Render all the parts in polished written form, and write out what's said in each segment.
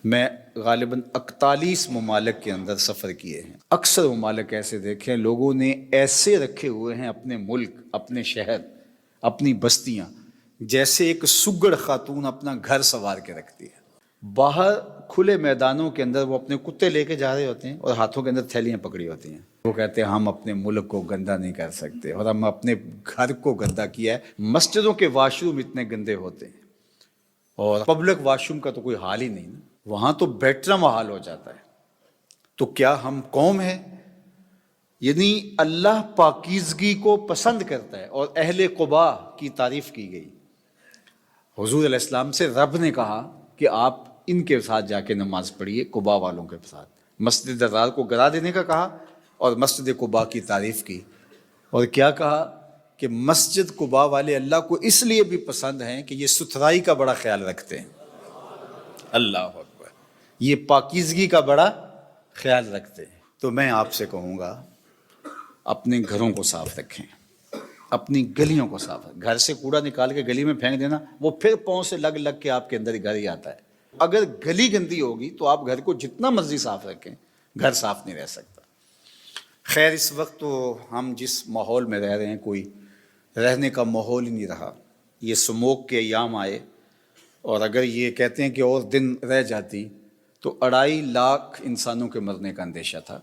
میں غالباً 41 ممالک کے اندر سفر کیے ہیں۔ اکثر ممالک ایسے دیکھے ہیں لوگوں نے ایسے رکھے ہوئے ہیں اپنے ملک، اپنے شہر، اپنی بستیاں، جیسے ایک سگڑ خاتون اپنا گھر سنوار کے رکھتی ہے۔ باہر کھلے میدانوں کے اندر وہ اپنے کتے لے کے جا رہے ہوتے ہیں اور ہاتھوں کے اندر تھیلیاں پکڑی ہوتی ہیں۔ وہ کہتے ہیں ہم اپنے ملک کو گندہ نہیں کر سکتے اور ہم اپنے گھر کو گندہ کیا ہے۔ مسجدوں کے واش روم اتنے گندے ہوتے ہیں اور پبلک واش روم کا تو کوئی حال ہی نہیں نا، وہاں تو بیٹرا محال ہو جاتا ہے۔ تو کیا ہم قوم ہے؟ یعنی اللہ پاکیزگی کو پسند کرتا ہے اور اہل قباء کی تعریف کی گئی۔ حضور علیہ السلام سے رب نے کہا کہ آپ ان کے ساتھ جا کے نماز پڑھیے، قباء والوں کے ساتھ۔ مسجد درار کو گرا دینے کا کہا اور مسجد قباء کی تعریف کی، اور کیا کہا کہ مسجد قباء والے اللہ کو اس لیے بھی پسند ہیں کہ یہ ستھرائی کا بڑا خیال رکھتے ہیں۔ اللہ اکبر، یہ پاکیزگی کا بڑا خیال رکھتے ہیں۔ تو میں آپ سے کہوں گا اپنے گھروں کو صاف رکھیں، اپنی گلیوں کو صاف رکھیں۔ گھر سے کوڑا نکال کے گلی میں پھینک دینا، وہ پھر پاؤں سے لگ لگ کے آپ کے اندر گھر ہی آتا ہے۔ اگر گلی گندی ہوگی تو آپ گھر کو جتنا مرضی صاف رکھیں، گھر صاف نہیں رہ سکتا۔ خیر، اس وقت تو ہم جس ماحول میں رہ رہے ہیں کوئی رہنے کا ماحول ہی نہیں رہا۔ یہ سموک کے ایام آئے اور اگر یہ کہتے ہیں کہ اور دن رہ جاتی تو 2.5 لاکھ انسانوں کے مرنے کا اندیشہ تھا۔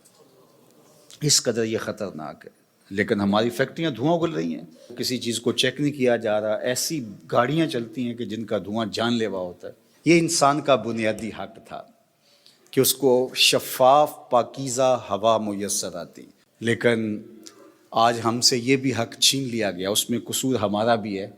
اس قدر یہ خطرناک ہے، لیکن ہماری فیکٹریاں دھواں اگل رہی ہیں، کسی چیز کو چیک نہیں کیا جا رہا، ایسی گاڑیاں چلتی ہیں کہ جن کا دھواں جان لیوا ہوتا ہے۔ یہ انسان کا بنیادی حق تھا کہ اس کو شفاف پاکیزہ ہوا میسر آتی، لیکن آج ہم سے یہ بھی حق چھین لیا گیا۔ اس میں قصور ہمارا بھی ہے،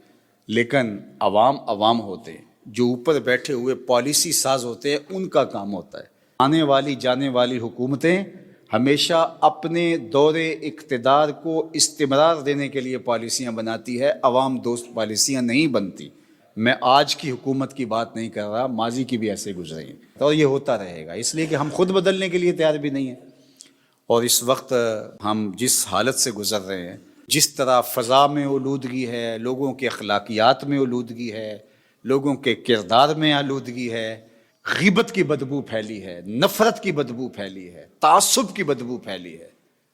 لیکن عوام ہوتے ہیں جو اوپر بیٹھے ہوئے پالیسی ساز ہوتے ہیں، ان کا کام ہوتا ہے۔ آنے والی جانے والی حکومتیں ہمیشہ اپنے دور اقتدار کو استمرار دینے کے لیے پالیسیاں بناتی ہے، عوام دوست پالیسیاں نہیں بنتی۔ میں آج کی حکومت کی بات نہیں کر رہا، ماضی کی بھی ایسے گزرے ہیں، اور یہ ہوتا رہے گا، اس لیے کہ ہم خود بدلنے کے لیے تیار بھی نہیں ہیں۔ اور اس وقت ہم جس حالت سے گزر رہے ہیں، جس طرح فضا میں آلودگی ہے، لوگوں کے اخلاقیات میں آلودگی ہے، لوگوں کے کردار میں آلودگی ہے، غیبت کی بدبو پھیلی ہے، نفرت کی بدبو پھیلی ہے، تعصب کی بدبو پھیلی ہے،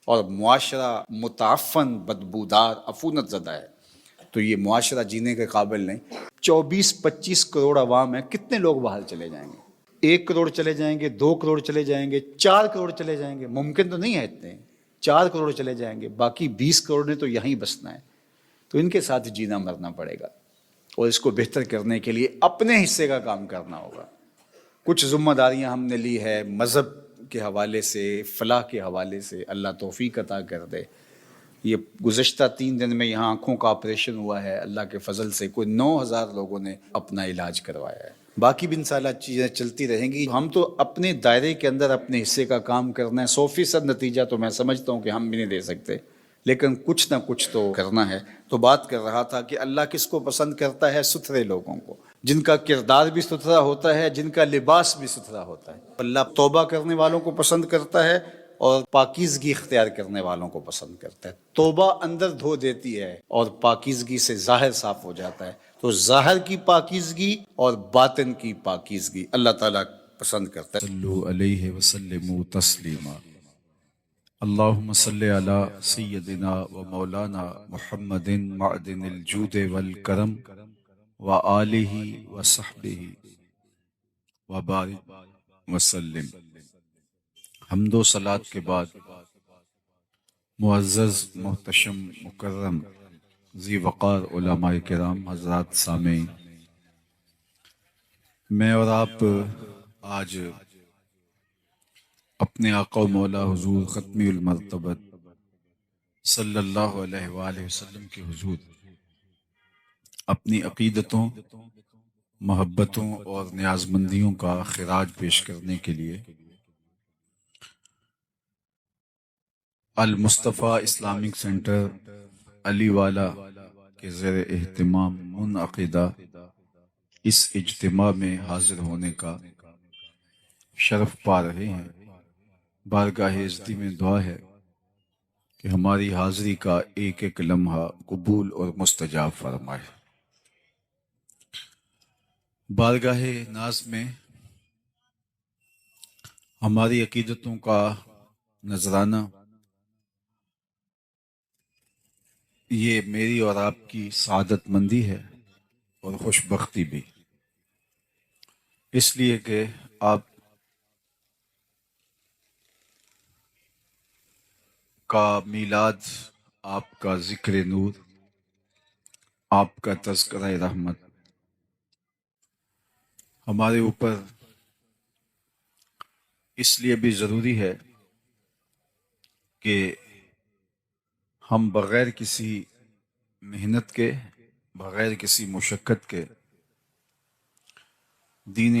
اور معاشرہ متعفن، بدبودار، عفونت زدہ ہے، تو یہ معاشرہ جینے کے قابل نہیں۔ 24-25 کروڑ عوام ہیں، کتنے لوگ باہر چلے جائیں گے؟ 1 کروڑ چلے جائیں گے، 2 کروڑ چلے جائیں گے، 4 کروڑ چلے جائیں گے، ممکن تو نہیں ہے اتنے، 4 کروڑ چلے جائیں گے، باقی 20 کروڑ نے تو یہیں بسنا ہے۔ تو ان کے ساتھ جینا مرنا پڑے گا، اور اس کو بہتر کرنے کے لیے اپنے حصے کا کام کرنا ہوگا۔ کچھ ذمہ داریاں ہم نے لی ہے مذہب کے حوالے سے، فلاح کے حوالے سے، اللہ توفیق عطا کر دے۔ یہ گزشتہ 3 دن میں یہاں آنکھوں کا آپریشن ہوا ہے، اللہ کے فضل سے کوئی 9,000 لوگوں نے اپنا علاج کروایا ہے۔ باقی بھی انشاءاللہ چیزیں چلتی رہیں گی۔ ہم تو اپنے دائرے کے اندر اپنے حصے کا کام کرنا ہے۔ 100% نتیجہ تو میں سمجھتا ہوں کہ ہم بھی نہیں دے سکتے، لیکن کچھ نہ کچھ تو کرنا ہے۔ تو بات کر رہا تھا کہ اللہ کس کو پسند کرتا ہے؟ ستھرے لوگوں کو، جن کا کردار بھی ستھرا ہوتا ہے، جن کا لباس بھی ستھرا ہوتا ہے۔ اللہ توبہ کرنے والوں کو پسند کرتا ہے اور پاکیزگی اختیار کرنے والوں کو پسند کرتا ہے۔ توبہ اندر دھو دیتی ہے اور پاکیزگی سے ظاہر صاف ہو جاتا ہے۔ تو ظاہر کی پاکیزگی اور باطن کی پاکیزگی اللہ تعالیٰ پسند کرتا ہے۔ صلو علیہ وسلم تسلیما۔ اللہم صلی علی سیدنا و مولانا محمد معدن الجود والکرم و آلہ و صحبہ و بارک وسلم۔ حمد و صلاۃ کے بعد معزز محتشم مکرم ذی وقار علماء کرام، حضرات سامعین، میں اور آپ آج اپنے آقا و مولا حضور ختمی المرتبت صلی اللہ علیہ وآلہ وسلم کے حضور اپنی عقیدتوں، محبتوں اور نیازمندیوں کا خراج پیش کرنے کے لیے المصطفیٰ اسلامک سینٹر علی والا کے زیر اہتمام منعقدہ اس اجتماع میں حاضر ہونے کا شرف پا رہے ہیں۔ بارگاہ عزتی میں دعا ہے کہ ہماری حاضری کا ایک ایک لمحہ قبول اور مستجاب فرمائے۔ بارگاہ ناز میں ہماری عقیدتوں کا نذرانہ یہ میری اور آپ کی سعادت مندی ہے اور خوش بختی بھی، اس لیے کہ آپ کا میلاد، آپ کا ذکر نور، آپ کا تذکرہ رحمت ہمارے اوپر اس لیے بھی ضروری ہے کہ ہم بغیر کسی محنت کے، بغیر کسی مشقت کے دین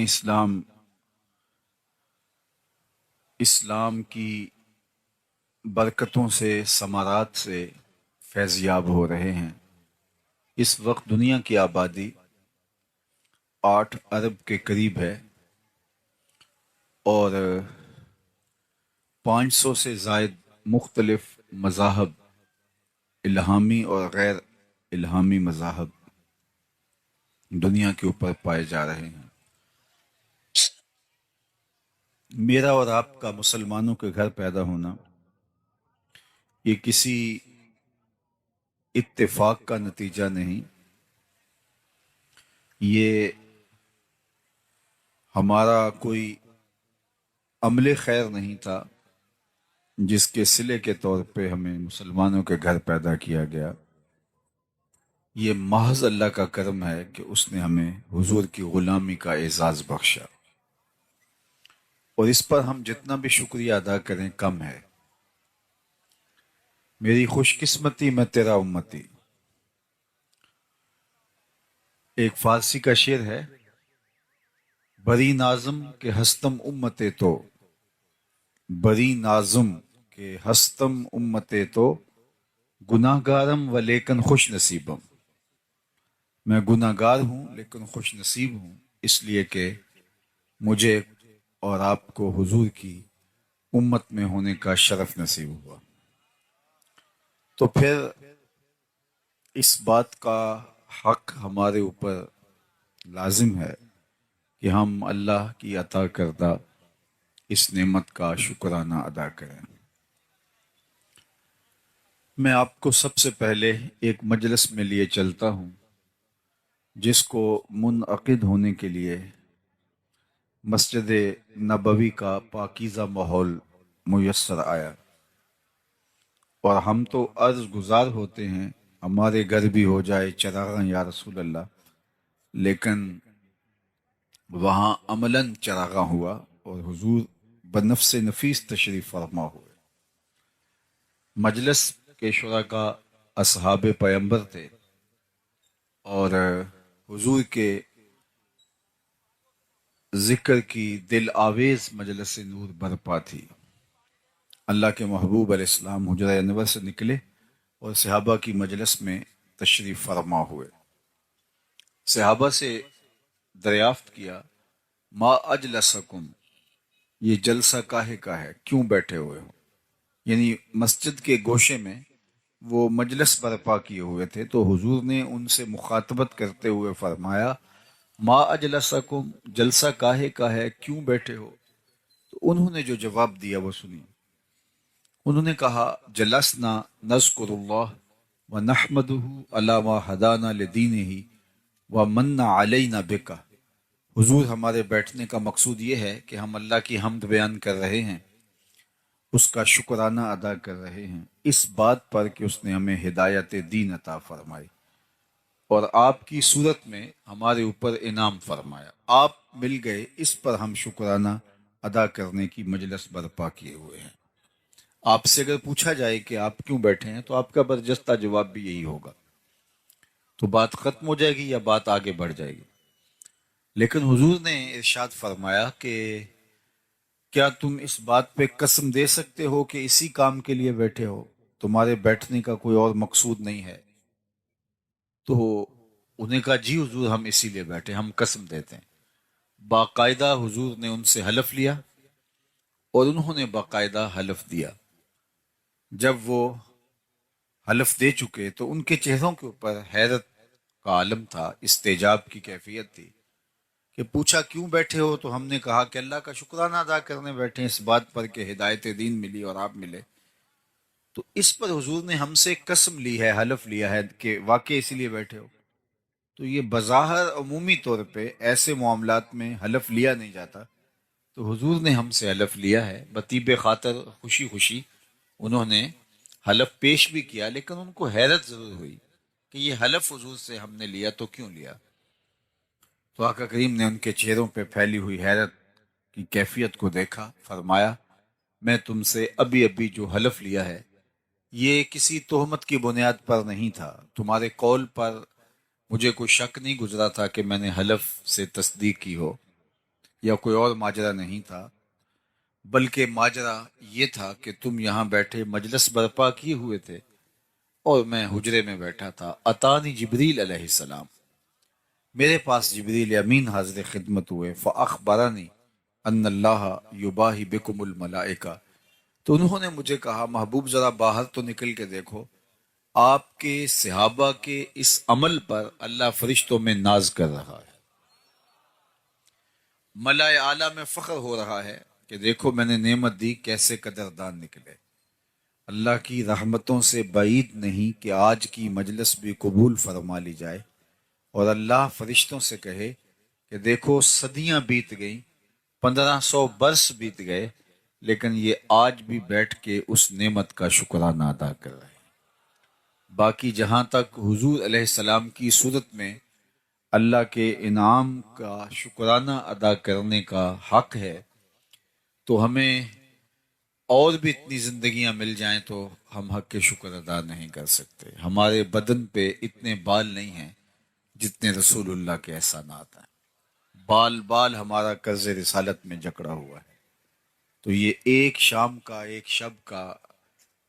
اسلام کی برکتوں سے، ثمرات سے فیض یاب ہو رہے ہیں۔ اس وقت دنیا کی آبادی 8 ارب کے قریب ہے اور 500 سے زائد مختلف مذاہب، الہامی اور غیر الہامی مذاہب دنیا کے اوپر پائے جا رہے ہیں۔ میرا اور آپ کا مسلمانوں کے گھر پیدا ہونا یہ کسی اتفاق کا نتیجہ نہیں، یہ ہمارا کوئی عمل خیر نہیں تھا جس کے صلے کے طور پہ ہمیں مسلمانوں کے گھر پیدا کیا گیا۔ یہ محض اللہ کا کرم ہے کہ اس نے ہمیں حضور کی غلامی کا اعزاز بخشا، اور اس پر ہم جتنا بھی شکریہ ادا کریں کم ہے۔ میری خوش قسمتی میں تیرا امتی، ایک فارسی کا شعر ہے، بری نازم کے ہستم امتے تو، بری نازم کے ہستم امتے تو، گناہ گارم و لیکن خوش نصیبم۔ میں گناہ گار ہوں لیکن خوش نصیب ہوں، اس لیے کہ مجھے اور آپ کو حضور کی امت میں ہونے کا شرف نصیب ہوا۔ تو پھر اس بات کا حق ہمارے اوپر لازم ہے کہ ہم اللہ کی عطا کردہ اس نعمت کا شکرانہ ادا کریں۔ میں آپ کو سب سے پہلے ایک مجلس میں لیے چلتا ہوں جس کو منعقد ہونے کے لیے مسجد نبوی کا پاکیزہ ماحول میسر آیا، اور ہم تو عرض گزار ہوتے ہیں ہمارے گھر بھی ہو جائے چراغاں یا رسول اللہ، لیکن وہاں عملاً چراغاں ہوا اور حضور بنفس نفیس تشریف فرما ہوئے۔ مجلس کے شرکاء اصحاب پیمبر تھے اور حضور کے ذکر کی دل آویز مجلس نور برپا تھی۔ اللہ کے محبوب علیہ السلام حجرہ انور سے نکلے اور صحابہ کی مجلس میں تشریف فرما ہوئے۔ صحابہ سے دریافت کیا، ما اجلسکم، یہ جلسہ کاہے کا ہے، کیوں بیٹھے ہوئے ہو؟ یعنی مسجد کے گوشے میں وہ مجلس برپا کیے ہوئے تھے، تو حضور نے ان سے مخاطبت کرتے ہوئے فرمایا، ما اجلسکم، جلسہ کاہے کا ہے، کیوں بیٹھے ہو؟ تو انہوں نے جو جواب دیا وہ سنی۔ انہوں نے کہا، جلسنا نذکر اللہ ونحمدہ علی ما ہدانا لدینہ ومن علینا بکا۔ حضور ہمارے بیٹھنے کا مقصود یہ ہے کہ ہم اللہ کی حمد بیان کر رہے ہیں، اس کا شکرانہ ادا کر رہے ہیں اس بات پر کہ اس نے ہمیں ہدایت دین عطا فرمائی اور آپ کی صورت میں ہمارے اوپر انعام فرمایا، آپ مل گئے، اس پر ہم شکرانہ ادا کرنے کی مجلس برپا کیے ہوئے ہیں۔ آپ سے اگر پوچھا جائے کہ آپ کیوں بیٹھے ہیں تو آپ کا برجستہ جواب بھی یہی ہوگا، تو بات ختم ہو جائے گی یا بات آگے بڑھ جائے گی؟ لیکن حضور نے ارشاد فرمایا کہ کیا تم اس بات پہ قسم دے سکتے ہو کہ اسی کام کے لیے بیٹھے ہو، تمہارے بیٹھنے کا کوئی اور مقصود نہیں ہے؟ تو انہیں کہا، جی حضور، ہم اسی لیے بیٹھے، ہم قسم دیتے ہیں۔ باقاعدہ حضور نے ان سے حلف لیا اور انہوں نے باقاعدہ حلف دیا۔ جب وہ حلف دے چکے تو ان کے چہروں کے اوپر حیرت کا عالم تھا، استعجاب کی کیفیت تھی، کہ پوچھا کیوں بیٹھے ہو، تو ہم نے کہا کہ اللہ کا شکرانہ ادا کرنے بیٹھے ہیں، اس بات پر کہ ہدایت دین ملی اور آپ ملے۔ تو اس پر حضور نے ہم سے قسم لی ہے، حلف لیا ہے کہ واقعی اسی لیے بیٹھے ہو۔ تو یہ بظاہر عمومی طور پہ ایسے معاملات میں حلف لیا نہیں جاتا، تو حضور نے ہم سے حلف لیا ہے بطیب خاطر، خوشی خوشی انہوں نے حلف پیش بھی کیا، لیکن ان کو حیرت ضرور ہوئی کہ یہ حلف حضور سے ہم نے لیا تو کیوں لیا۔ تو آقا کریم نے ان کے چہروں پہ پھیلی ہوئی حیرت کی کیفیت کو دیکھا، فرمایا میں تم سے ابھی ابھی جو حلف لیا ہے یہ کسی تہمت کی بنیاد پر نہیں تھا، تمہارے قول پر مجھے کوئی شک نہیں گزرا تھا کہ میں نے حلف سے تصدیق کی ہو، یا کوئی اور ماجرا نہیں تھا، بلکہ ماجرا یہ تھا کہ تم یہاں بیٹھے مجلس برپا کیے ہوئے تھے اور میں حجرے میں بیٹھا تھا۔ اتانی جبریل علیہ السلام، میرے پاس جبریل امین حاضر خدمت ہوئے، فاخبرنی ان اللہ یباہی بکم الملائکہ، تو انہوں نے مجھے کہا محبوب ذرا باہر تو نکل کے دیکھو، آپ کے صحابہ کے اس عمل پر اللہ فرشتوں میں ناز کر رہا ہے، ملائے اعلیٰ میں فخر ہو رہا ہے کہ دیکھو میں نے نعمت دی، کیسے قدردان نکلے۔ اللہ کی رحمتوں سے بعید نہیں کہ آج کی مجلس بھی قبول فرما لی جائے، اور اللہ فرشتوں سے کہے کہ دیکھو صدیاں بیت گئیں، 1500 برس بیت گئے، لیکن یہ آج بھی بیٹھ کے اس نعمت کا شکرانہ ادا کر رہے ہیں۔ باقی جہاں تک حضور علیہ السلام کی صورت میں اللہ کے انعام کا شکرانہ ادا کرنے کا حق ہے، تو ہمیں اور بھی اتنی زندگیاں مل جائیں تو ہم حق کے شکر ادا نہیں کر سکتے۔ ہمارے بدن پہ اتنے بال نہیں ہیں جتنے رسول اللہ کے احسانات ہیں، بال بال ہمارا قرض رسالت میں جکڑا ہوا ہے۔ تو یہ ایک شام کا، ایک شب کا،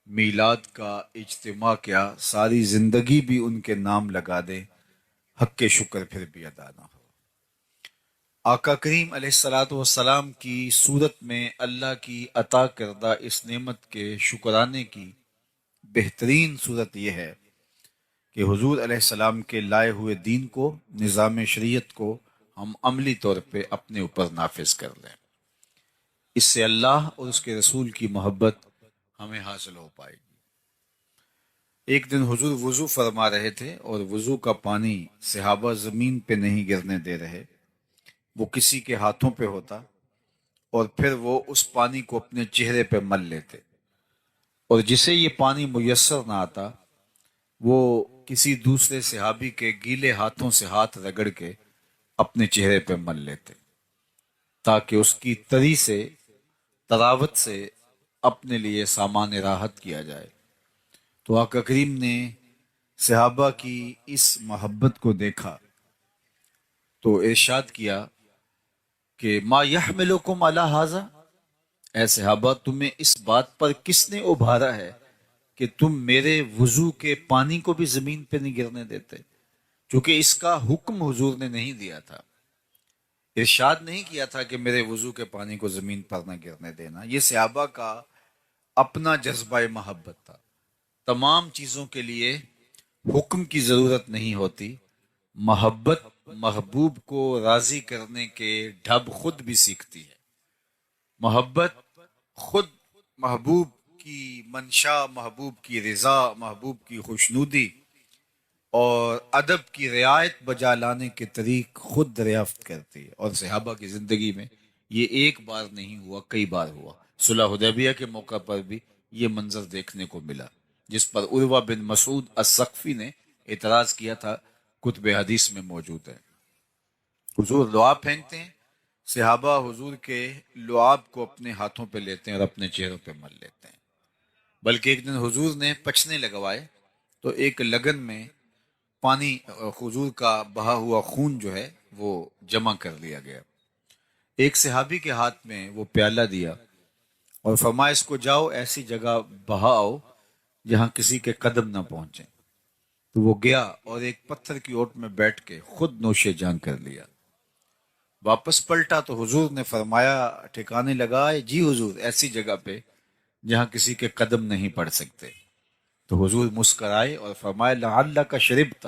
میلاد کا اجتماع کیا، ساری زندگی بھی ان کے نام لگا دیں، حق کے شکر پھر بھی ادا نہ ہو۔ آقا کریم علیہ الصلوۃ والسلام کی صورت میں اللہ کی عطا کردہ اس نعمت کے شکرانے کی بہترین صورت یہ ہے کہ حضور علیہ السلام کے لائے ہوئے دین کو، نظام شریعت کو ہم عملی طور پہ اپنے اوپر نافذ کر لیں۔ اس سے اللہ اور اس کے رسول کی محبت ہمیں حاصل ہو پائے گی۔ ایک دن حضور وضو فرما رہے تھے اور وضو کا پانی صحابہ زمین پہ نہیں گرنے دے رہے، وہ کسی کے ہاتھوں پہ ہوتا اور پھر وہ اس پانی کو اپنے چہرے پہ مل لیتے، اور جسے یہ پانی میسر نہ آتا وہ کسی دوسرے صحابی کے گیلے ہاتھوں سے ہاتھ رگڑ کے اپنے چہرے پہ مل لیتے تاکہ اس کی تری سے، تراوت سے اپنے لیے سامان راحت کیا جائے۔ تو آقا کریم نے صحابہ کی اس محبت کو دیکھا تو ارشاد کیا کہ ما یحملکم علی ھذا، اے صحابہ تمہیں اس بات پر کس نے ابھارا ہے کہ تم میرے وضو کے پانی کو بھی زمین پہ نہیں گرنے دیتے؟ چونکہ اس کا حکم حضور نے نہیں دیا تھا، ارشاد نہیں کیا تھا کہ میرے وضو کے پانی کو زمین پر نہ گرنے دینا، یہ صحابہ کا اپنا جذبہ محبت تھا۔ تمام چیزوں کے لیے حکم کی ضرورت نہیں ہوتی، محبت محبوب کو راضی کرنے کے ڈھب خود بھی سیکھتی ہے۔ محبت خود محبوب کی منشا، محبوب کی رضا، محبوب کی خوشنودی اور ادب کی رعایت بجا لانے کے طریق خود دریافت کرتی ہے، اور صحابہ کی زندگی میں یہ ایک بار نہیں ہوا، کئی بار ہوا۔ صلح حدیبیہ کے موقع پر بھی یہ منظر دیکھنے کو ملا، جس پر عروہ بن مسعود الثقفی نے اعتراض کیا تھا، کتب حدیث میں موجود ہے۔ حضور لعاب پھینکتے ہیں، صحابہ حضور کے لعاب کو اپنے ہاتھوں پہ لیتے ہیں اور اپنے چہروں پہ مل لیتے ہیں۔ بلکہ ایک دن حضور نے پچھنے لگوائے تو ایک لگن میں پانی، حضور کا بہا ہوا خون جو ہے وہ جمع کر لیا گیا۔ ایک صحابی کے ہاتھ میں وہ پیالہ دیا اور فرمایا اس کو جاؤ ایسی جگہ بہاؤ جہاں کسی کے قدم نہ پہنچیں۔ تو وہ گیا اور ایک پتھر کی اوٹ میں بیٹھ کے خود نوش جان کر لیا۔ واپس پلٹا تو حضور نے فرمایا، ٹھکانے لگائے؟ جی حضور، ایسی جگہ پہ جہاں کسی کے قدم نہیں پڑ سکتے۔ تو حضور مسکرائے اور فرمایا لعلک شربت،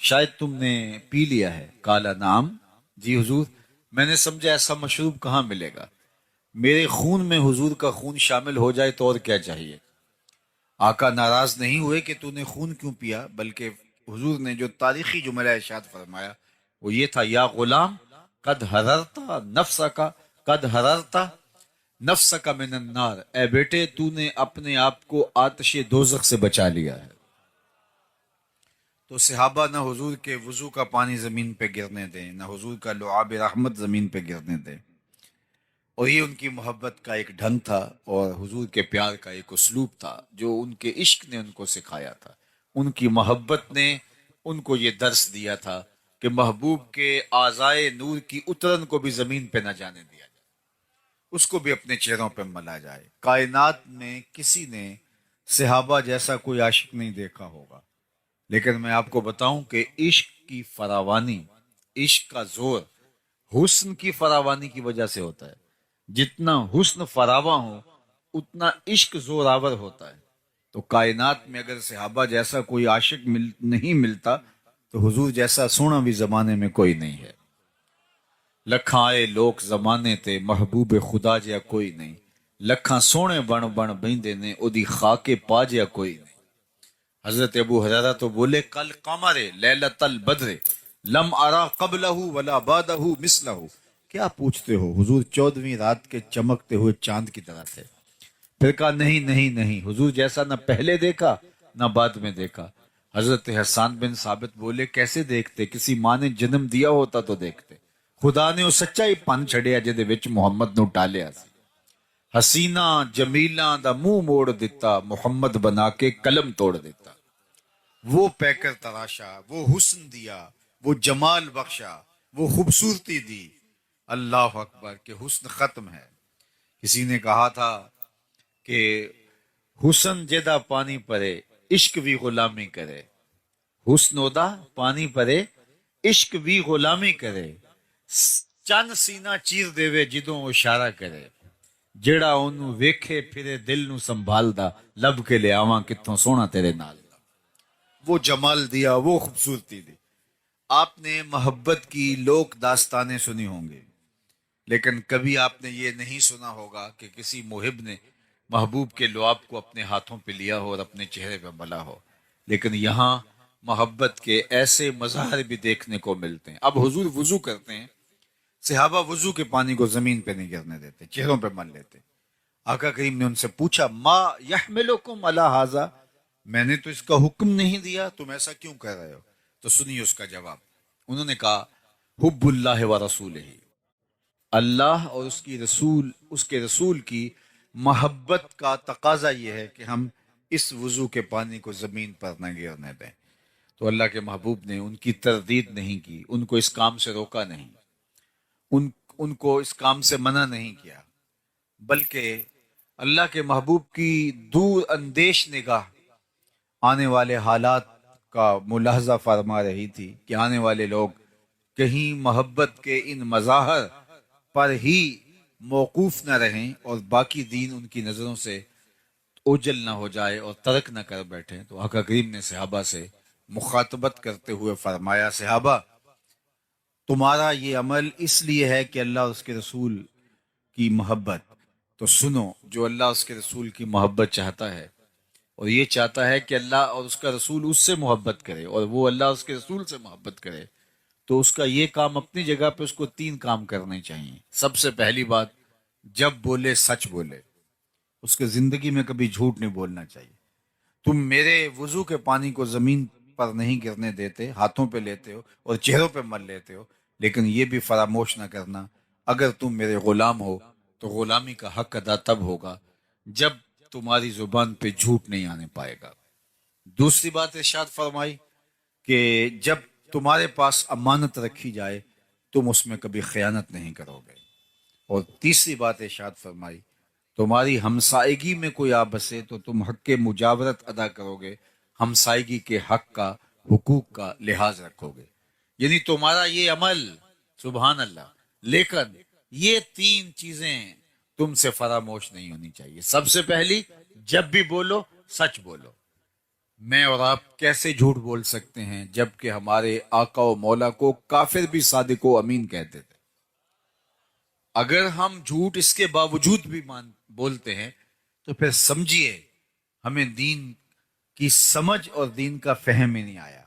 شاید تم نے پی لیا ہے۔ قال نعم، جی حضور، میں نے سمجھا ایسا مشروب کہاں ملے گا، میرے خون میں حضور کا خون شامل ہو جائے تو اور کیا چاہیے۔ آقا ناراض نہیں ہوئے کہ تو نے خون کیوں پیا، بلکہ حضور نے جو تاریخی جملہ ارشاد فرمایا وہ یہ تھا، یا غلام قد حررتا نفسکا، قد حررتا نفسکا من النار، اے بیٹے تو نے اپنے آپ کو آتش دوزخ سے بچا لیا ہے۔ تو صحابہ نہ حضور کے وضو کا پانی زمین پہ گرنے دیں، نہ حضور کا لعاب رحمت زمین پہ گرنے دیں، اور یہ ان کی محبت کا ایک ڈھنگ تھا اور حضور کے پیار کا ایک اسلوب تھا جو ان کے عشق نے ان کو سکھایا تھا۔ ان کی محبت نے ان کو یہ درس دیا تھا کہ محبوب کے اعضائے نور کی اترن کو بھی زمین پہ نہ جانے دیا جائے، اس کو بھی اپنے چہروں پہ ملا جائے۔ کائنات میں کسی نے صحابہ جیسا کوئی عاشق نہیں دیکھا ہوگا، لیکن میں آپ کو بتاؤں کہ عشق کی فراوانی، عشق کا زور حسن کی فراوانی کی وجہ سے ہوتا ہے۔ جتنا حسن فراواں ہو اتنا عشق زور آور ہوتا ہے۔ تو کائنات میں اگر صحابہ جیسا کوئی عاشق نہیں ملتا تو حضور جیسا سونا بھی زمانے میں کوئی نہیں ہے۔ لکھاں آئے لوک زمانے تے محبوب خدا جیا کوئی نہیں، لکھاں سونے بن بن بیندے نے اودی خاک پا جیا کوئی نہیں۔ حضرت ابو ہریرہ تو بولے، کل قمر لیلۃ البدر لم ارا قبلہ ولا بعدہ مثلہ، کیا پوچھتے ہو، حضور 14ویں رات کے چمکتے ہوئے چاند کی طرح تھے۔ پھر کہا نہیں نہیں نہیں، حضور جیسا نہ پہلے دیکھا نہ بعد میں دیکھا۔ حضرت حسان بن ثابت بولے، کیسے دیکھتے، کسی ماں نے جنم دیا ہوتا تو دیکھتے، خدا نے وہ سچائی پن چھڑیا جدے وچ محمد نو ٹالیا سی۔ حسینہ جمیلاں دا منہ موڑ دیتا، محمد بنا کے قلم توڑ دیتا۔ وہ پیکر تراشا، وہ حسن دیا، وہ جمال بخشا، وہ خوبصورتی دی۔ اللہ اکبر کہ حسن ختم ہے۔ کسی نے کہا تھا کہ حسن جدا پانی پرے عشق بھی غلامی کرے، حسن ادا پانی پرے عشق بھی غلامی کرے، چند سینہ چیر دیوے جدوں اشارہ کرے، جیڑا اونوں ویکھے پھرے دل نو سنبھالدا، لب کے لے آواں کتھوں سونا تیرے نال۔ وہ جمال دیا، وہ خوبصورتی دی۔ آپ نے محبت کی لوک داستانیں سنی ہوں گی، لیکن کبھی آپ نے یہ نہیں سنا ہوگا کہ کسی محب نے محبوب کے لعاب کو اپنے ہاتھوں پہ لیا ہو اور اپنے چہرے پہ ملا ہو۔ لیکن یہاں محبت کے ایسے مظاہر بھی دیکھنے کو ملتے ہیں۔ اب حضور وضو کرتے ہیں، صحابہ وضو کے پانی کو زمین پہ نہیں گرنے دیتے، چہروں پہ مل لیتے۔ آقا کریم نے ان سے پوچھا، ما یحملکم علی ھذا، میں نے تو اس کا حکم نہیں دیا، تم ایسا کیوں کر رہے ہو؟ تو سنیے اس کا جواب۔ انہوں نے کہا، حب اللہ و رسولہ، اللہ اور اس کے رسول کی محبت کا تقاضا یہ ہے کہ ہم اس وضو کے پانی کو زمین پر نہ گرنے دیں۔ تو اللہ کے محبوب نے ان کی تردید نہیں کی، ان کو اس کام سے روکا نہیں، ان کو اس کام سے منع نہیں کیا، بلکہ اللہ کے محبوب کی دور اندیش نگاہ آنے والے حالات کا ملاحظہ فرما رہی تھی کہ آنے والے لوگ کہیں محبت کے ان مظاہر پر ہی موقوف نہ رہیں اور باقی دین ان کی نظروں سے اوجل نہ ہو جائے اور ترک نہ کر بیٹھیں۔ تو آقا کریم نے صحابہ سے مخاطبت کرتے ہوئے فرمایا، صحابہ تمہارا یہ عمل اس لیے ہے کہ اللہ اور اس کے رسول کی محبت، تو سنو، جو اللہ اس کے رسول کی محبت چاہتا ہے اور یہ چاہتا ہے کہ اللہ اور اس کا رسول اس سے محبت کرے اور وہ اللہ اور اس کے رسول سے محبت کرے، تو اس کا یہ کام اپنی جگہ پہ اس کو 3 کام کرنے چاہیے۔ سب سے پہلی بات، جب بولے سچ بولے، اس کے زندگی میں کبھی جھوٹ نہیں بولنا چاہیے۔ تم میرے وضو کے پانی کو زمین پر نہیں گرنے دیتے، ہاتھوں پہ لیتے ہو اور چہروں پہ مل لیتے ہو، لیکن یہ بھی فراموش نہ کرنا، اگر تم میرے غلام ہو تو غلامی کا حق ادا تب ہوگا جب تمہاری زبان پہ جھوٹ نہیں آنے پائے گا۔ دوسری بات ارشاد فرمائی کہ جب تمہارے پاس امانت رکھی جائے تم اس میں کبھی خیانت نہیں کرو گے۔ اور تیسری بات ارشاد فرمائی، تمہاری ہمسائیگی میں کوئی آ بسے تو تم حق کے مجاورت ادا کرو گے، ہمسائیگی کے حق کا، حقوق کا لحاظ رکھو گے۔ یعنی تمہارا یہ عمل، سبحان اللہ، لیکن یہ 3 چیزیں تم سے فراموش نہیں ہونی چاہیے۔ سب سے پہلی، جب بھی بولو سچ بولو، میں اور آپ کیسے جھوٹ بول سکتے ہیں جبکہ ہمارے آقا و مولا کو کافر بھی صادق و امین کہتے تھے؟ اگر ہم جھوٹ اس کے باوجود بھی بولتے ہیں تو پھر سمجھیے ہمیں دین کی سمجھ اور دین کا فہم ہی نہیں آیا.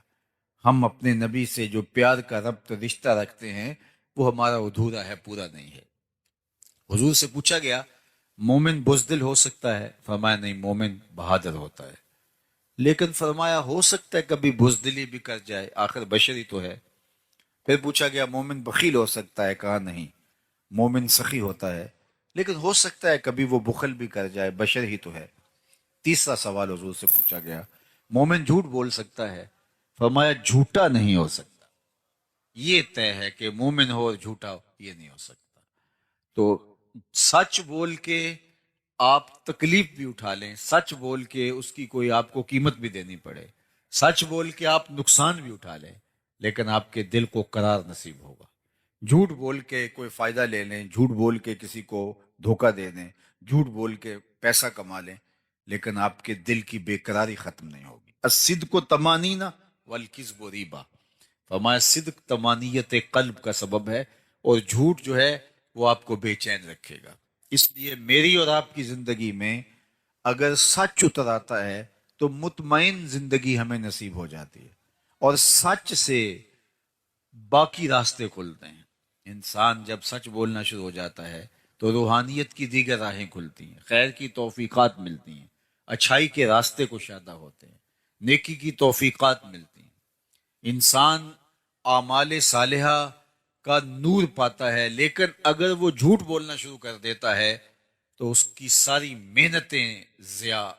ہم اپنے نبی سے جو پیار کا ربط رشتہ رکھتے ہیں وہ ہمارا ادھورا ہے، پورا نہیں ہے. حضور سے پوچھا گیا مومن بزدل ہو سکتا ہے؟ فرمایا نہیں، مومن بہادر ہوتا ہے. لیکن فرمایا ہو سکتا ہے کبھی بزدلی بھی کر جائے، آخر بشری تو ہے. پھر پوچھا گیا مومن بخیل ہو سکتا ہے؟ کہا نہیں، مومن سخی ہوتا ہے، لیکن ہو سکتا ہے کبھی وہ بخل بھی کر جائے، بشر ہی تو ہے. تیسرا سوال حضور سے پوچھا گیا مومن جھوٹ بول سکتا ہے؟ فرمایا جھوٹا نہیں ہو سکتا. یہ طے ہے کہ مومن ہو اور جھوٹا ہو یہ نہیں ہو سکتا. تو سچ بول کے آپ تکلیف بھی اٹھا لیں، سچ بول کے اس کی کوئی آپ کو قیمت بھی دینی پڑے، سچ بول کے آپ نقصان بھی اٹھا لیں، لیکن آپ کے دل کو قرار نصیب ہوگا. جھوٹ بول کے کوئی فائدہ لے لیں، جھوٹ بول کے کسی کو دھوکہ دے دیں، جھوٹ بول کے پیسہ کما لیں، لیکن آپ کے دل کی بے قراری ختم نہیں ہوگی. الصدق طمانینہ والکذب ریبہ. فرمایا صدق طمانیت قلب کا سبب ہے، اور جھوٹ جو ہے وہ آپ کو بے چین رکھے گا. اس لیے میری اور آپ کی زندگی میں اگر سچ اتر آتا ہے تو مطمئن زندگی ہمیں نصیب ہو جاتی ہے، اور سچ سے باقی راستے کھلتے ہیں. انسان جب سچ بولنا شروع ہو جاتا ہے تو روحانیت کی دیگر راہیں کھلتی ہیں، خیر کی توفیقات ملتی ہیں، اچھائی کے راستے کشادہ ہوتے ہیں، نیکی کی توفیقات ملتی ہیں. انسان اعمال صالحہ کا نور پاتا ہے، لیکن اگر وہ جھوٹ بولنا شروع کر دیتا ہے تو اس کی ساری محنتیں ضیاع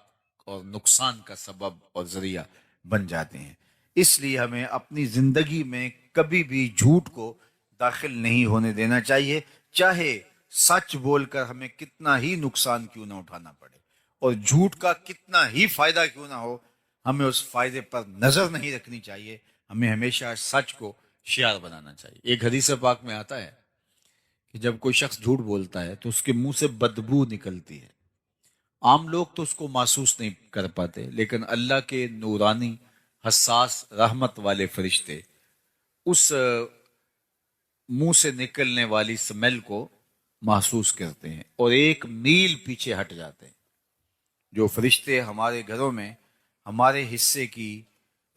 اور نقصان کا سبب اور ذریعہ بن جاتے ہیں. اس لیے ہمیں اپنی زندگی میں کبھی بھی جھوٹ کو داخل نہیں ہونے دینا چاہیے، چاہے سچ بول کر ہمیں کتنا ہی نقصان کیوں نہ اٹھانا پڑے، اور جھوٹ کا کتنا ہی فائدہ کیوں نہ ہو، ہمیں اس فائدے پر نظر نہیں رکھنی چاہیے. ہمیں ہمیشہ سچ کو شعار بنانا چاہیے. ایک حدیث پاک میں آتا ہے کہ جب کوئی شخص جھوٹ بولتا ہے تو اس کے منہ سے بدبو نکلتی ہے. عام لوگ تو اس کو محسوس نہیں کر پاتے، لیکن اللہ کے نورانی حساس رحمت والے فرشتے اس منہ سے نکلنے والی سمیل کو محسوس کرتے ہیں اور ایک میل پیچھے ہٹ جاتے ہیں. جو فرشتے ہمارے گھروں میں ہمارے حصے کی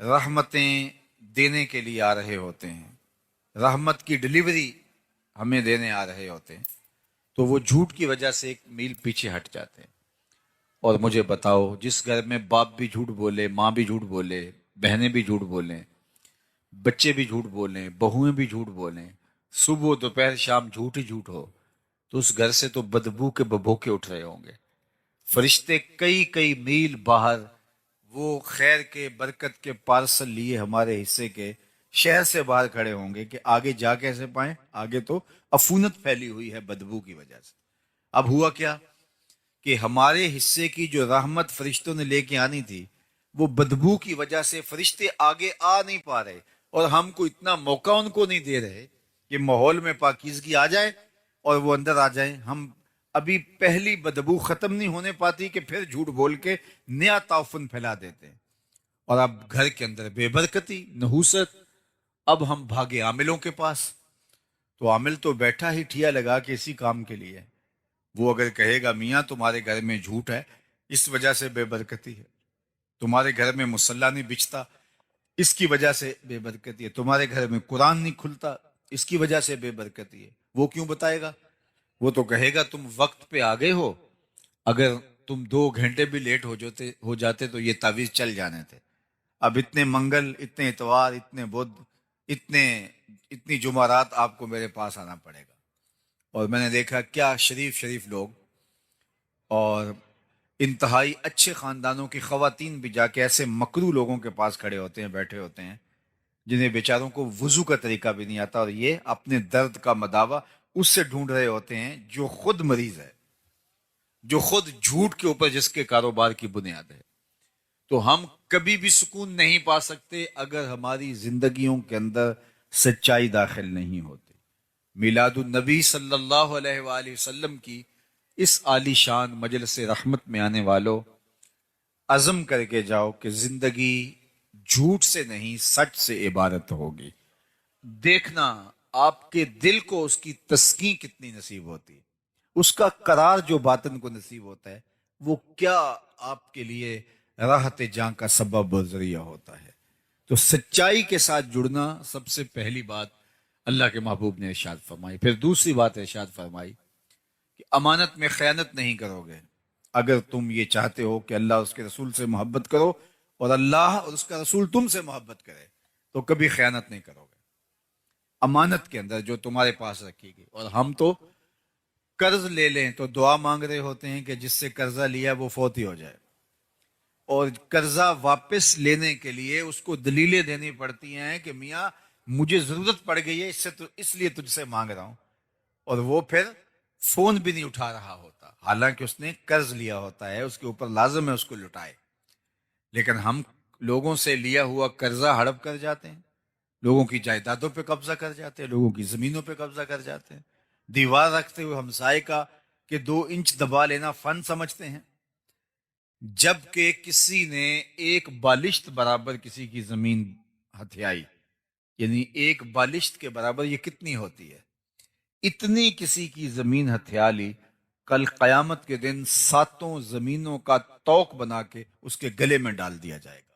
رحمتیں دینے کے لیے آ رہے ہوتے ہیں، رحمت کی ڈلیوری ہمیں دینے آ رہے ہوتے ہیں، تو وہ جھوٹ کی وجہ سے ایک میل پیچھے ہٹ جاتے ہیں. اور مجھے بتاؤ، جس گھر میں باپ بھی جھوٹ بولے، ماں بھی جھوٹ بولے، بہنیں بھی جھوٹ بولیں، بچے بھی جھوٹ بولیں، بہویں بھی جھوٹ بولیں، صبح دوپہر شام جھوٹ ہی جھوٹ ہو، تو اس گھر سے تو بدبو کے ببوکے اٹھ رہے ہوں گے. فرشتے کئی کئی میل باہر وہ خیر کے برکت کے پارسل لیے ہمارے حصے کے شہر سے باہر کھڑے ہوں گے کہ آگے جا کیسے پائیں، آگے تو عفونت پھیلی ہوئی ہے بدبو کی وجہ سے. اب ہوا کیا کہ ہمارے حصے کی جو رحمت فرشتوں نے لے کے آنی تھی، وہ بدبو کی وجہ سے فرشتے آگے آ نہیں پا رہے، اور ہم کو اتنا موقع ان کو نہیں دے رہے کہ ماحول میں پاکیزگی آ جائے اور وہ اندر آ جائیں. ہم ابھی پہلی بدبو ختم نہیں ہونے پاتی کہ پھر جھوٹ بول کے نیا تعفن پھیلا دیتے ہیں. اور اب گھر کے اندر بے برکتی، نحوست. اب ہم بھاگے عاملوں کے پاس، تو عامل تو بیٹھا ہی ٹھیا لگا کے اسی کام کے لیے. وہ اگر کہے گا میاں تمہارے گھر میں جھوٹ ہے، اس وجہ سے بے برکتی ہے، تمہارے گھر میں مصلی نہیں بچتا، اس کی وجہ سے بے برکتی ہے، تمہارے گھر میں قرآن نہیں کھلتا، اس کی وجہ سے بے برکتی ہے، وہ کیوں بتائے گا؟ وہ تو کہے گا تم وقت پہ آ گئے ہو، اگر تم 2 گھنٹے بھی لیٹ ہو جاتے تو یہ تعویذ چل جانے تھے. اب اتنے منگل، اتنے اتوار، اتنے بدھ، اتنی جمعرات آپ کو میرے پاس آنا پڑے گا. اور میں نے دیکھا کیا شریف لوگ اور انتہائی اچھے خاندانوں کی خواتین بھی جا کے ایسے مکرو لوگوں کے پاس کھڑے ہوتے ہیں، بیٹھے ہوتے ہیں، جنہیں بیچاروں کو وضو کا طریقہ بھی نہیں آتا، اور یہ اپنے درد کا مداوع اس سے ڈھونڈ رہے ہوتے ہیں جو خود مریض ہے، جو خود جھوٹ کے اوپر جس کے کاروبار کی بنیاد ہے. تو ہم کبھی بھی سکون نہیں پا سکتے اگر ہماری زندگیوں کے اندر سچائی داخل نہیں ہوتی. میلاد النبی صلی اللہ علیہ وآلہ وسلم کی اس عالی شان مجلس رحمت میں آنے والوں، عزم کر کے جاؤ کہ زندگی جھوٹ سے نہیں سچ سے عبارت ہوگی. دیکھنا آپ کے دل کو اس کی تسکین کتنی نصیب ہوتی ہے، اس کا قرار جو باطن کو نصیب ہوتا ہے وہ کیا آپ کے لیے راحت جاں کا سبب و ذریعہ ہوتا ہے. تو سچائی کے ساتھ جڑنا سب سے پہلی بات اللہ کے محبوب نے ارشاد فرمائی. پھر دوسری بات ارشاد فرمائی کہ امانت میں خیانت نہیں کرو گے. اگر تم یہ چاہتے ہو کہ اللہ اور اس کے رسول سے محبت کرو اور اللہ اور اس کا رسول تم سے محبت کرے تو کبھی خیانت نہیں کرو گے امانت کے اندر جو تمہارے پاس رکھی گئی. اور ہم تو قرض لے لیں تو دعا مانگ رہے ہوتے ہیں کہ جس سے قرضہ لیا وہ فوت ہی ہو جائے، اور قرضہ واپس لینے کے لیے اس کو دلیلیں دینی پڑتی ہیں کہ میاں مجھے ضرورت پڑ گئی ہے اس لیے تجھ سے مانگ رہا ہوں، اور وہ پھر فون بھی نہیں اٹھا رہا ہوتا حالانکہ اس نے قرض لیا ہوتا ہے، اس کے اوپر لازم ہے اس کو لٹائے. لیکن ہم لوگوں سے لیا ہوا قرضہ ہڑپ کر جاتے ہیں، لوگوں کی جائیدادوں پہ قبضہ کر جاتے ہیں، لوگوں کی زمینوں پہ قبضہ کر جاتے ہیں، دیوار رکھتے ہوئے ہمسائے کا کہ 2 انچ دبا لینا فن سمجھتے ہیں، جبکہ کسی نے ایک بالشت برابر کسی کی زمین ہتھیائی. یعنی ایک بالشت کے برابر یہ کتنی ہوتی ہے، اتنی کسی کی زمین ہتھیا لی، کل قیامت کے دن 7 زمینوں کا توق بنا کے اس کے گلے میں ڈال دیا جائے گا.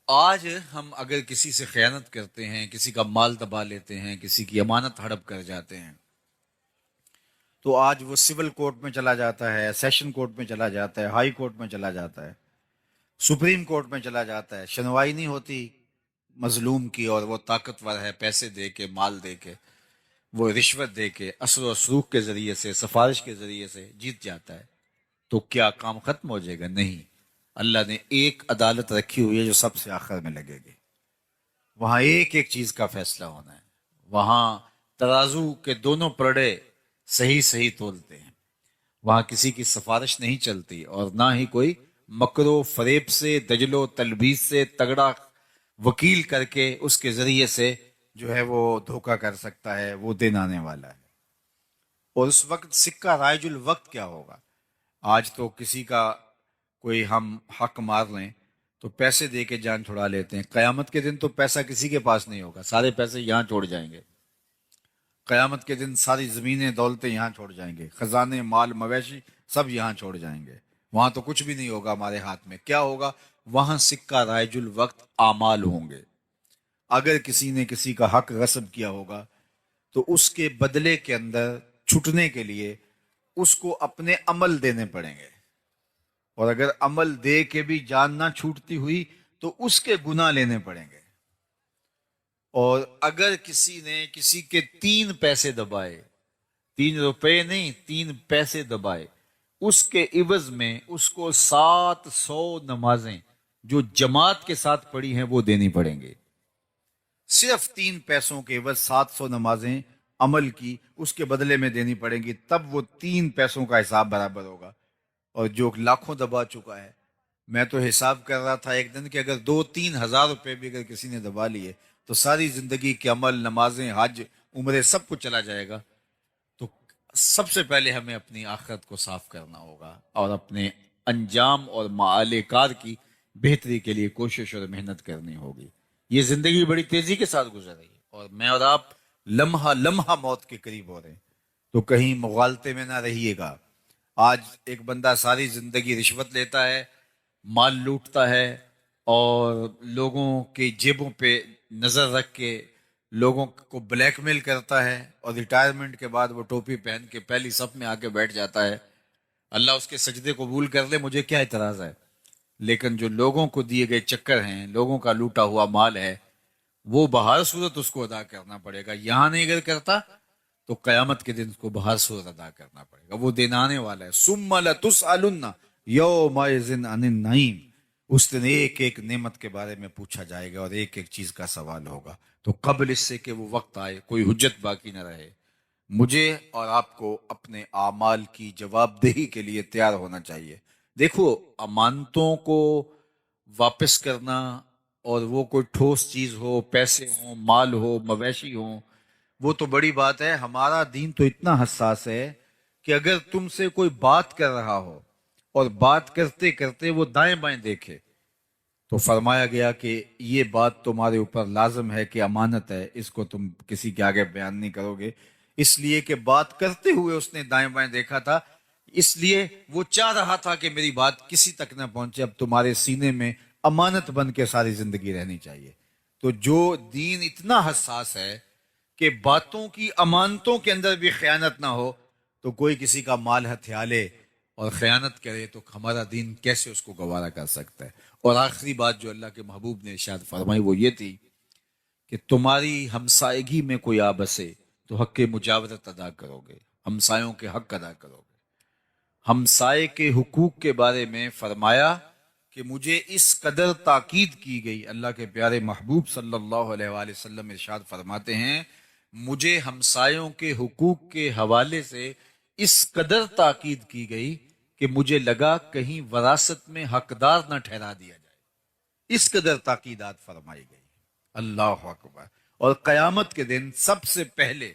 آج ہم اگر کسی سے خیانت کرتے ہیں، کسی کا مال دبا لیتے ہیں، کسی کی امانت ہڑپ کر جاتے ہیں، تو آج وہ سول کورٹ میں چلا جاتا ہے، سیشن کورٹ میں چلا جاتا ہے، ہائی کورٹ میں چلا جاتا ہے، سپریم کورٹ میں چلا جاتا ہے، سنوائی نہیں ہوتی مظلوم کی، اور وہ طاقتور ہے، پیسے دے کے، مال دے کے، وہ رشوت دے کے، اثر و سلوک کے ذریعے سے، سفارش کے ذریعے سے جیت جاتا ہے. تو کیا کام ختم ہو جائے گا؟ نہیں. اللہ نے ایک عدالت رکھی ہوئی ہے جو سب سے آخر میں لگے گی. وہاں ایک ایک چیز کا فیصلہ ہونا ہے. وہاں ترازو کے دونوں پلڑے صحیح صحیح تولتے ہیں. وہاں کسی کی سفارش نہیں چلتی، اور نہ ہی کوئی مکر و فریب سے، دجل و تلبیس سے تگڑا وکیل کر کے اس کے ذریعے سے جو ہے وہ دھوکہ کر سکتا ہے. وہ دن آنے والا ہے. اور اس وقت سکہ رائج الوقت کیا ہوگا. آج تو کسی کا کوئی ہم حق مار لیں تو پیسے دے کے جان چھڑا لیتے ہیں. قیامت کے دن تو پیسہ کسی کے پاس نہیں ہوگا، سارے پیسے یہاں چھوڑ جائیں گے. قیامت کے دن ساری زمینیں دولتیں یہاں چھوڑ جائیں گے، خزانے مال مویشی سب یہاں چھوڑ جائیں گے. وہاں تو کچھ بھی نہیں ہوگا ہمارے ہاتھ میں. کیا ہوگا وہاں؟ سکہ رائج الوقت اعمال ہوں گے. اگر کسی نے کسی کا حق غصب کیا ہوگا تو اس کے بدلے کے اندر چھٹنے کے لیے اس کو اپنے عمل دینے پڑیں گے، اور اگر عمل دے کے بھی جان نہ چھوٹتی ہوئی تو اس کے گناہ لینے پڑیں گے. اور اگر کسی نے کسی کے 3 پیسے دبائے، 3 روپے نہیں، 3 پیسے دبائے، اس کے عوض میں اس کو 700 نمازیں جو جماعت کے ساتھ پڑھی ہیں وہ دینی پڑیں گے. صرف 3 پیسوں کے عوض 700 نمازیں عمل کی اس کے بدلے میں دینی پڑیں گی، تب وہ 3 پیسوں کا حساب برابر ہوگا. اور جو لاکھوں دبا چکا ہے، میں تو حساب کر رہا تھا ایک دن کہ اگر 2-3 ہزار روپے بھی اگر کسی نے دبا لیے تو ساری زندگی کے عمل، نمازیں، حج، عمرے سب کچھ چلا جائے گا. تو سب سے پہلے ہمیں اپنی آخرت کو صاف کرنا ہوگا اور اپنے انجام اور معال کار کی بہتری کے لیے کوشش اور محنت کرنی ہوگی. یہ زندگی بڑی تیزی کے ساتھ گزر رہی ہے، اور میں اور آپ لمحہ لمحہ موت کے قریب ہو رہے ہیں. تو کہیں مغالطے میں نہ رہیے گا. آج ایک بندہ ساری زندگی رشوت لیتا ہے، مال لوٹتا ہے، اور لوگوں کی جیبوں پہ نظر رکھ کے لوگوں کو بلیک میل کرتا ہے، اور ریٹائرمنٹ کے بعد وہ ٹوپی پہن کے پہلی صف میں آ کے بیٹھ جاتا ہے. اللہ اس کے سجدے قبول کر لے، مجھے کیا اعتراض ہے. لیکن جو لوگوں کو دیے گئے چکر ہیں، لوگوں کا لوٹا ہوا مال ہے، وہ بہر صورت اس کو ادا کرنا پڑے گا. یہاں نہیں اگر کرتا تو قیامت کے دن اس کو بہر صورت ادا کرنا پڑے گا. وہ دن آنے والا ہے. ثم لتسألن یومئذ عن النعیم. اس دن ایک ایک نعمت کے بارے میں پوچھا جائے گا اور ایک ایک چیز کا سوال ہوگا. تو قبل اس سے کہ وہ وقت آئے کوئی حجت باقی نہ رہے، مجھے اور آپ کو اپنے اعمال کی جواب دہی کے لیے تیار ہونا چاہیے. دیکھو، امانتوں کو واپس کرنا، اور وہ کوئی ٹھوس چیز ہو، پیسے ہوں، مال ہو، مویشی ہوں، وہ تو بڑی بات ہے. ہمارا دین تو اتنا حساس ہے کہ اگر تم سے کوئی بات کر رہا ہو اور بات کرتے کرتے وہ دائیں بائیں دیکھے تو فرمایا گیا کہ یہ بات تمہارے اوپر لازم ہے کہ امانت ہے، اس کو تم کسی کے آگے بیان نہیں کرو گے، اس لیے کہ بات کرتے ہوئے اس نے دائیں بائیں دیکھا تھا، اس لیے وہ چاہ رہا تھا کہ میری بات کسی تک نہ پہنچے، اب تمہارے سینے میں امانت بن کے ساری زندگی رہنی چاہیے۔ تو جو دین اتنا حساس ہے کہ باتوں کی امانتوں کے اندر بھی خیانت نہ ہو، تو کوئی کسی کا مال ہتھیا لے اور خیانت کرے تو ہمارا دین کیسے اس کو گوارا کر سکتا ہے؟ اور آخری بات جو اللہ کے محبوب نے ارشاد فرمائی وہ یہ تھی کہ تمہاری ہمسائیگی میں کوئی آ بسے تو حق مجاورت ادا کرو گے، ہمسایوں کے حق ادا کرو گے۔ ہمسائے کے حقوق کے بارے میں فرمایا کہ مجھے اس قدر تاکید کی گئی، اللہ کے پیارے محبوب صلی اللہ علیہ وآلہ وسلم ارشاد فرماتے ہیں مجھے ہمسایوں کے حقوق کے حوالے سے اس قدر تاکید کی گئی کہ مجھے لگا کہیں وراثت میں حقدار نہ ٹھہرا دیا جائے، اس قدر تاکیدات فرمائی گئی۔ اللہ اکبر۔ اور قیامت کے دن سب سے پہلے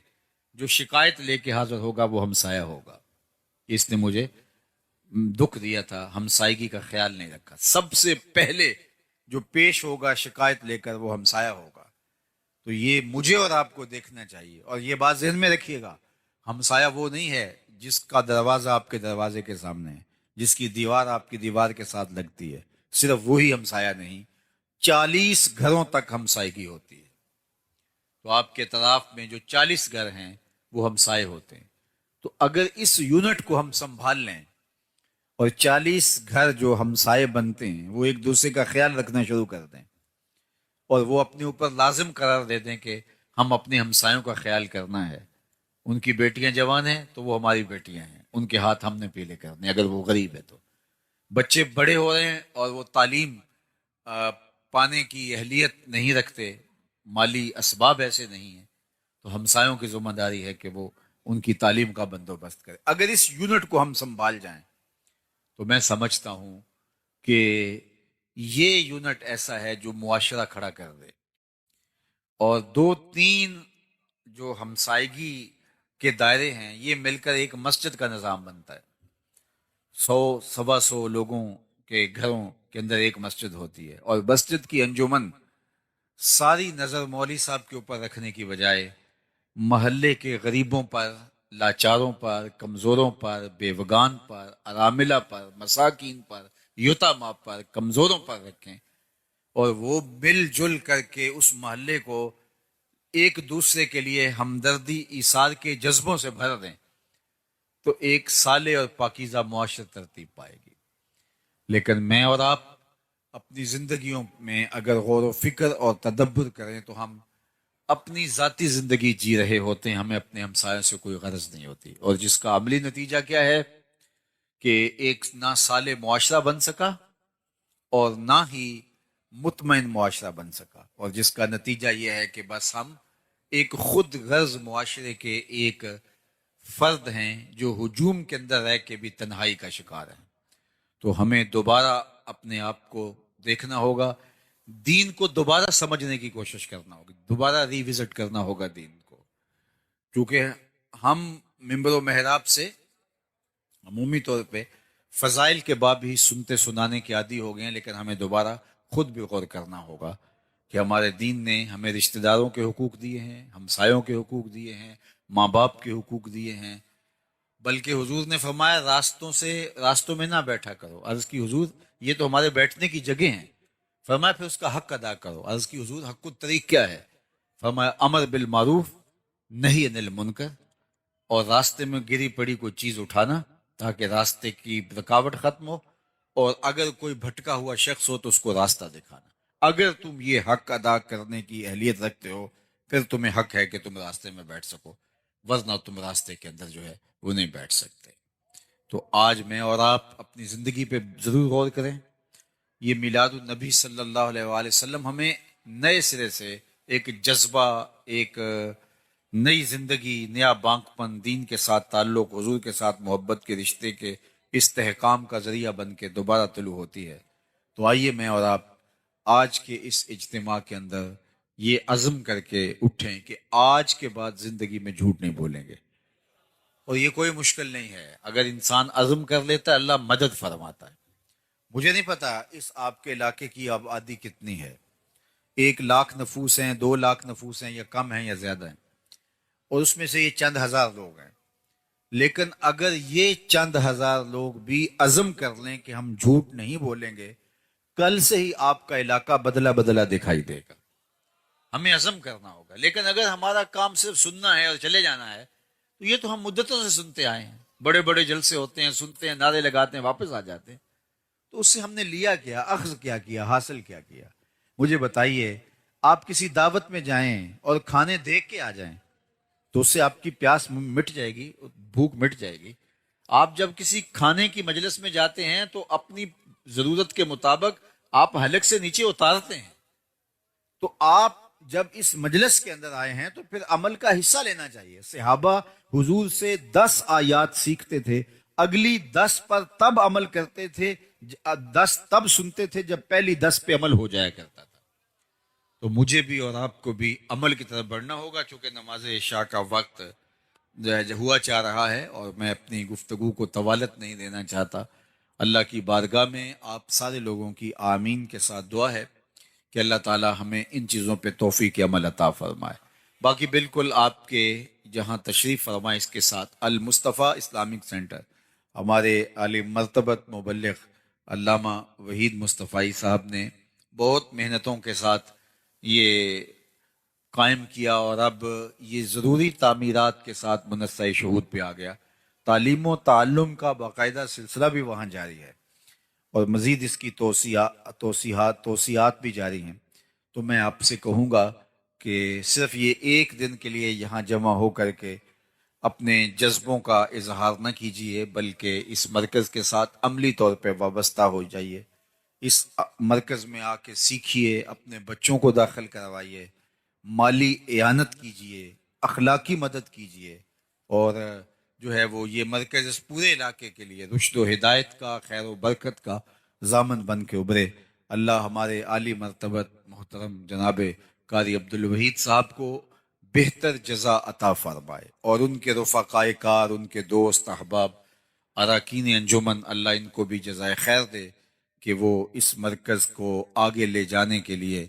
جو شکایت لے کے حاضر ہوگا وہ ہمسایہ ہوگا، اس نے مجھے دکھ دیا تھا، ہمسائیگی کا خیال نہیں رکھا۔ سب سے پہلے جو پیش ہوگا شکایت لے کر وہ ہمسایہ ہوگا۔ تو یہ مجھے اور آپ کو دیکھنا چاہیے، اور یہ بات ذہن میں رکھیے گا، ہمسایہ وہ نہیں ہے جس کا دروازہ آپ کے دروازے کے سامنے ہے، جس کی دیوار آپ کی دیوار کے ساتھ لگتی ہے، صرف وہی ہمسایہ نہیں، 40 گھروں تک ہمسائیگی ہوتی ہے۔ تو آپ کے طرف میں جو 40 گھر ہیں وہ ہمسائے ہوتے ہیں۔ تو اگر اس یونٹ کو ہم سنبھال لیں اور 40 گھر جو ہمسائے بنتے ہیں وہ ایک دوسرے کا خیال رکھنا شروع کر دیں اور وہ اپنے اوپر لازم قرار دے دیں کہ ہم اپنے ہمسایوں کا خیال کرنا ہے، ان کی بیٹیاں جوان ہیں تو وہ ہماری بیٹیاں ہیں، ان کے ہاتھ ہم نے پیلے کرنے، اگر وہ غریب ہے تو۔ بچے بڑے ہو رہے ہیں اور وہ تعلیم پانے کی اہلیت نہیں رکھتے، مالی اسباب ایسے نہیں ہیں، تو ہمسایوں کی ذمہ داری ہے کہ وہ ان کی تعلیم کا بندوبست کرے۔ اگر اس یونٹ کو ہم سنبھال جائیں تو میں سمجھتا ہوں کہ یہ یونٹ ایسا ہے جو معاشرہ کھڑا کر دے۔ اور 2-3 جو ہمسائیگی کے دائرے ہیں یہ مل کر ایک مسجد کا نظام بنتا ہے، 100-125 لوگوں کے گھروں کے اندر ایک مسجد ہوتی ہے، اور مسجد کی انجمن ساری نظر مولوی صاحب کے اوپر رکھنے کی بجائے محلے کے غریبوں پر، لاچاروں پر، کمزوروں پر، بیوگان پر، اراملہ پر، مساکین پر، یتامہ پر، کمزوروں پر رکھیں، اور وہ مل جل کر کے اس محلے کو ایک دوسرے کے لیے ہمدردی ایثار کے جذبوں سے بھر دیں، تو ایک صالح اور پاکیزہ معاشرہ ترتیب پائے گی۔ لیکن میں اور آپ اپنی زندگیوں میں اگر غور و فکر اور تدبر کریں تو ہم اپنی ذاتی زندگی جی رہے ہوتے ہیں، ہمیں اپنے ہمسایوں سے کوئی غرض نہیں ہوتی، اور جس کا عملی نتیجہ کیا ہے کہ ایک نہ صالح معاشرہ بن سکا اور نہ ہی مطمئن معاشرہ بن سکا، اور جس کا نتیجہ یہ ہے کہ بس ہم ایک خود غرض معاشرے کے ایک فرد ہیں جو ہجوم کے اندر رہ کے بھی تنہائی کا شکار ہیں۔ تو ہمیں دوبارہ اپنے آپ کو دیکھنا ہوگا، دین کو دوبارہ سمجھنے کی کوشش کرنا ہوگی، دوبارہ ریوزٹ کرنا ہوگا دین کو، کیونکہ ہم منبر و محراب سے عمومی طور پہ فضائل کے باب ہی سنتے سنانے کے عادی ہو گئے ہیں، لیکن ہمیں دوبارہ خود بھی غور کرنا ہوگا کہ ہمارے دین نے ہمیں رشتہ داروں کے حقوق دیے ہیں، ہمسایوں کے حقوق دیے ہیں، ماں باپ کے حقوق دیے ہیں، بلکہ حضور نے فرمایا راستوں میں نہ بیٹھا کرو۔ عرض کی حضور یہ تو ہمارے بیٹھنے کی جگہ ہیں، فرمایا پھر اس کا حق ادا کرو۔ عرض کی حضور حق الطریق کیا ہے؟ فرمایا امر بالمعروف نہی عن المنکر، اور راستے میں گری پڑی کوئی چیز اٹھانا تاکہ راستے کی رکاوٹ ختم ہو، اور اگر کوئی بھٹکا ہوا شخص ہو تو اس کو راستہ دکھانا۔ اگر تم یہ حق ادا کرنے کی اہلیت رکھتے ہو پھر تمہیں حق ہے کہ تم راستے میں بیٹھ سکو، ورنہ تم راستے کے اندر جو ہے وہ نہیں بیٹھ سکتے۔ تو آج میں اور آپ اپنی زندگی پہ ضرور غور کریں۔ یہ میلاد النبی صلی اللہ علیہ وآلہ وسلم ہمیں نئے سرے سے ایک جذبہ، ایک نئی زندگی، نیا بانک پن، دین کے ساتھ تعلق، حضور کے ساتھ محبت کے رشتے کے استحکام کا ذریعہ بن کے دوبارہ طلوع ہوتی ہے۔ تو آئیے میں اور آپ آج کے اس اجتماع کے اندر یہ عزم کر کے اٹھیں کہ آج کے بعد زندگی میں جھوٹ نہیں بولیں گے، اور یہ کوئی مشکل نہیں ہے، اگر انسان عزم کر لیتا ہے اللہ مدد فرماتا ہے۔ مجھے نہیں پتا اس آپ کے علاقے کی آبادی کتنی ہے، 1 لاکھ نفوس ہیں، 2 لاکھ نفوس ہیں، یا کم ہیں یا زیادہ ہیں، اور اس میں سے یہ چند ہزار لوگ ہیں، لیکن اگر یہ چند ہزار لوگ بھی عزم کر لیں کہ ہم جھوٹ نہیں بولیں گے، کل سے ہی آپ کا علاقہ بدلا بدلا دکھائی دے گا۔ ہمیں عزم کرنا ہوگا، لیکن اگر ہمارا کام صرف سننا ہے اور چلے جانا ہے تو یہ تو ہم مدتوں سے سنتے آئے ہیں، بڑے بڑے جلسے ہوتے ہیں، سنتے ہیں، نعرے لگاتے ہیں، واپس آ جاتے ہیں، تو اس سے ہم نے لیا کیا، اخذ کیا کیا، حاصل کیا کیا؟ مجھے بتائیے، آپ کسی دعوت میں جائیں اور کھانے دیکھ کے آ جائیں تو اس سے آپ کی پیاس مٹ جائے گی، بھوک مٹ جائے گی۔ آپ جب کسی کھانے کی مجلس میں جاتے ہیں تو اپنی ضرورت کے مطابق آپ حلق سے نیچے اتارتے ہیں، تو آپ جب اس مجلس کے اندر آئے ہیں تو پھر عمل کا حصہ لینا چاہیے۔ صحابہ حضور سے 10 آیات سیکھتے تھے، اگلی 10 پر تب عمل کرتے تھے، 10 تب سنتے تھے جب پہلی 10 پہ عمل ہو جایا کرتا تھا۔ تو مجھے بھی اور آپ کو بھی عمل کی طرف بڑھنا ہوگا، چونکہ نماز عشاء کا وقت جو ہے ہوا چاہ رہا ہے اور میں اپنی گفتگو کو طوالت نہیں دینا چاہتا۔ اللہ کی بارگاہ میں آپ سارے لوگوں کی آمین کے ساتھ دعا ہے کہ اللہ تعالی ہمیں ان چیزوں پہ توفیق عمل عطا فرمائے۔ باقی بالکل آپ کے جہاں تشریف فرمائے اس کے ساتھ المصطفیٰ اسلامک سینٹر، ہمارے عالی مرتبت مبلغ علامہ وحید مصطفی صاحب نے بہت محنتوں کے ساتھ یہ قائم کیا، اور اب یہ ضروری تعمیرات کے ساتھ منصہ شہود پہ آ گیا۔ تعلیم و تعلم کا باقاعدہ سلسلہ بھی وہاں جاری ہے، اور مزید اس کی توسیعات بھی جاری ہیں۔ تو میں آپ سے کہوں گا کہ صرف یہ ایک دن کے لیے یہاں جمع ہو کر کے اپنے جذبوں کا اظہار نہ کیجیے، بلکہ اس مرکز کے ساتھ عملی طور پہ وابستہ ہو جائیے۔ اس مرکز میں آ کے سیکھیے، اپنے بچوں کو داخل کروائیے، مالی اعانت کیجیے، اخلاقی مدد کیجیے، اور جو ہے وہ یہ مرکز اس پورے علاقے کے لیے رشد و ہدایت کا، خیر و برکت کا ضامن بن کے ابھرے۔ اللہ ہمارے عالی مرتبت محترم جناب قاری عبدالوحید صاحب کو بہتر جزا عطا فرمائے، اور ان کے رفقائے کار، ان کے دوست احباب، اراکین انجمن، اللہ ان کو بھی جزائے خیر دے کہ وہ اس مرکز کو آگے لے جانے کے لیے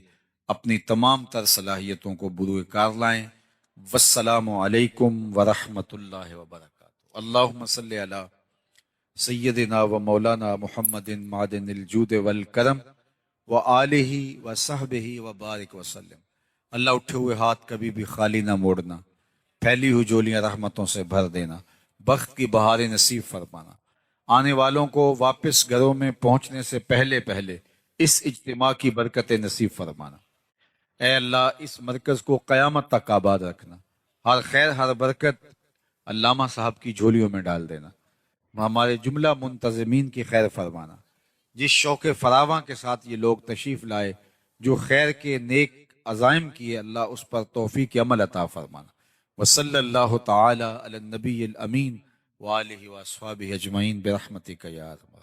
اپنی تمام تر صلاحیتوں کو بروئے کار لائیں۔ والسلام علیکم ورحمۃ اللہ وبرکاتہ۔ اللہم صلی علی سیدنا و مولانا محمد معدن الجود والکرم وآلہ وصحبہ وبارک وسلم۔ اللہ اٹھے ہوئے ہاتھ کبھی بھی خالی نہ موڑنا، پھیلی ہوئی جولیاں رحمتوں سے بھر دینا، بخت کی بہاریں نصیب فرمانا، آنے والوں کو واپس گھروں میں پہنچنے سے پہلے پہلے اس اجتماع کی برکتیں نصیب فرمانا۔ اے اللہ اس مرکز کو قیامت تک آباد رکھنا، ہر خیر ہر برکت علامہ صاحب کی جھولیوں میں ڈال دینا، ہمارے جملہ منتظمین کی خیر فرمانا۔ جس شوق فراواں کے ساتھ یہ لوگ تشریف لائے، جو خیر کے نیک عزائم کیے، اللہ اس پر توفیق عمل عطا فرمانا۔ وصلی اللہ تعالی علی النبی الامین وآلہ واصحابہ اجمعین برحمتک یا ارحم۔